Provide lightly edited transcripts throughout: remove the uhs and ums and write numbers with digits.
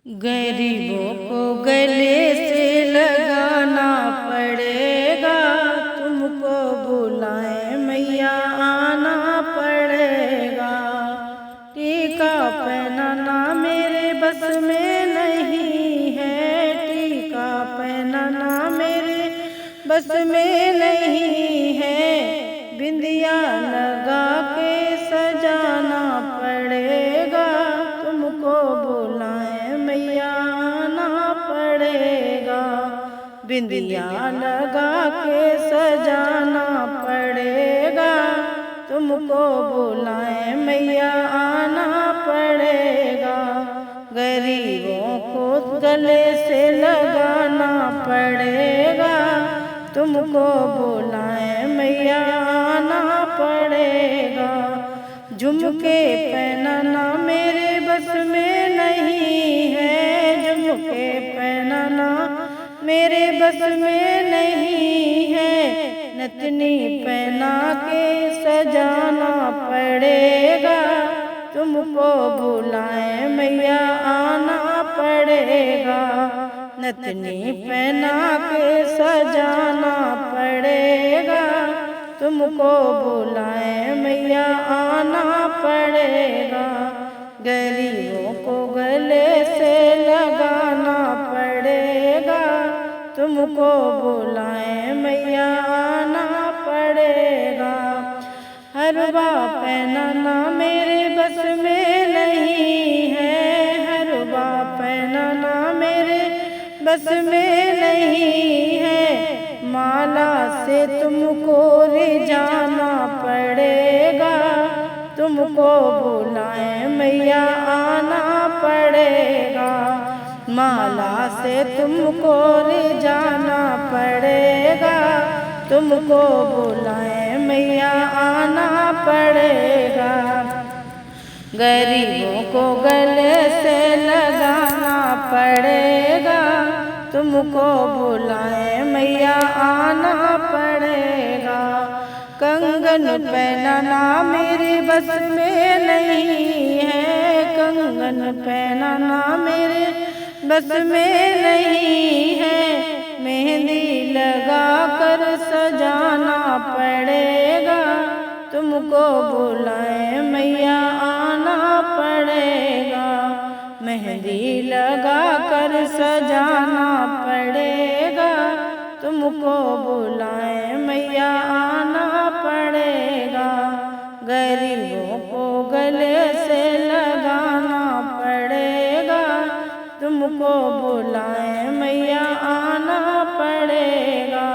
गरीबों को गले से लगाना पड़ेगा, तुमको बुलाए मैया आना पड़ेगा। टीका पहनाना मेरे बस में नहीं है, टीका पहनाना मेरे बस में नहीं है। बिंदिया लगा के सजाना पड़ेगा, तुमको बुलाए मैया आना पड़ेगा। बिंदिया लगा के सजाना पड़ेगा, तुमको बुलाए मैया आना पड़ेगा। गरीबों को गले से लगाना पड़ेगा, तुमको बुलाए मैया आना पड़ेगा। झुमके पहनाना मेरे बस में नहीं है, झुमके पहनाना मेरे बस में नहीं है। नथनी पहना के सजाना पड़ेगा, तुमको बुलाए मैया आना पड़ेगा। नथनी पहना के सजाना पड़ेगा, तुमको बुलाए मैया आना पड़ेगा। गरीबों को गले से लगाना पड़ेगा, तुमको बुलाए मैया आना पड़ेगा। हरवा पहनाना मेरे बस में नहीं है, हरवा पहनाना मेरे बस में नहीं है। माला से तुमको रिझाना पड़ेगा, तुमको बुलाए मैया आना पड़ेगा। माला से तुमको रिझाना पड़ेगा, तुमको बुलाए मैया आना पड़ेगा। गरीबों को गले से लगाना पड़ेगा, तुमको बुलाए मैया आना पड़ेगा। कंगन पहनाना मेरे बस में नहीं है, कंगन पहनाना मेरे बस में नहीं है। मेहंदी लगा कर सजाना पड़ेगा, तुमको बुलाए मैया आना पड़ेगा। मेहंदी लगा कर सजाना पड़ेगा, तुमको बुलाए मैया आना पड़ेगा। गरीबों को गले से लगाना पड़ेगा, तुमको बुलाए मैया आना पड़ेगा।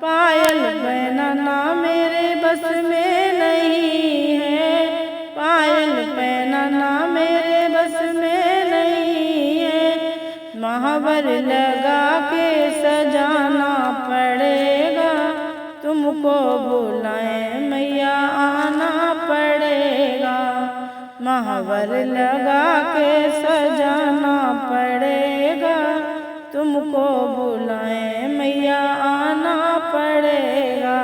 पायल पहनाना मेरे बस में नहीं है, पायल पहनाना मेरे बस में नहीं है। महावर लगा के सजाना पड़ेगा, तुमको बुलाए मैया आना पड़ेगा। महावर लगा के सजाना पड़ेगा, तुमको बुलाए मैया आना पड़ेगा।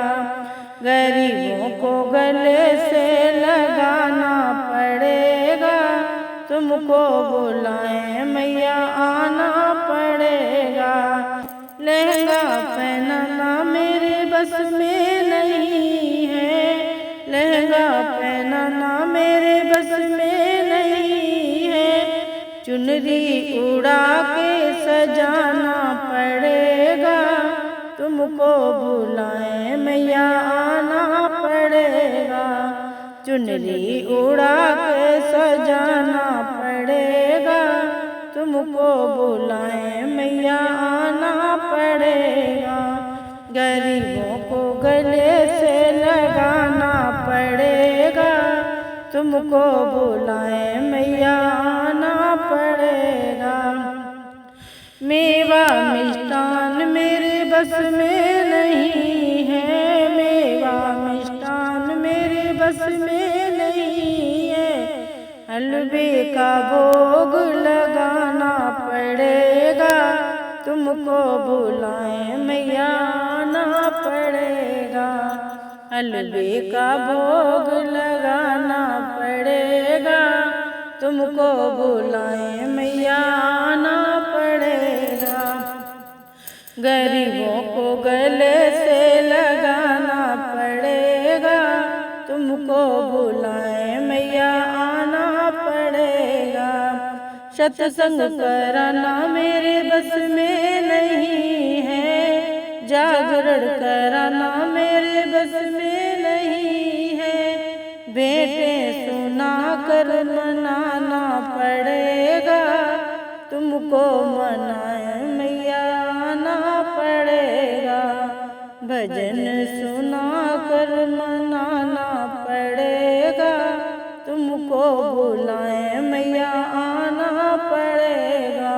गरीबों को गले से लगाना पड़ेगा, तुमको बुलाए मैया आना पड़ेगा। लहंगा पहनाना मेरे बस में नहीं है, लहंगा पहनाना मेरे बस में नहीं है। चुनरी उड़ा के सजाना पड़ेगा, तुमको बुलाए मैया आना पड़ेगा। चुनरी उड़ा के सजाना पड़ेगा, तुमको बुलाए मैया आना पड़ेगा। गरीबों को गले से लगाना पड़ेगा, तुमको बुलाए मैया आना पड़ेगा। मेवा मिष्ठान मेरे बस में नहीं है, मेवा मिष्ठान मेरे बस में नहीं है। हलवे का भोग लगाना पड़ेगा, तुमको बुलाए मैया आना पड़ेगा। हलवे का भोग लगाना पड़ेगा, तुमको बुलाए मैया सत्संग कराना मेरे बस में नहीं है, जागरण कराना मेरे बस में नहीं है। बेटे सुना कर मनाना पड़ेगा, तुमको मनाए मैया आना पड़ेगा। भजन सुना कर मनाना पड़ेगा, तुमको बुलाए मैया आना पड़ेगा।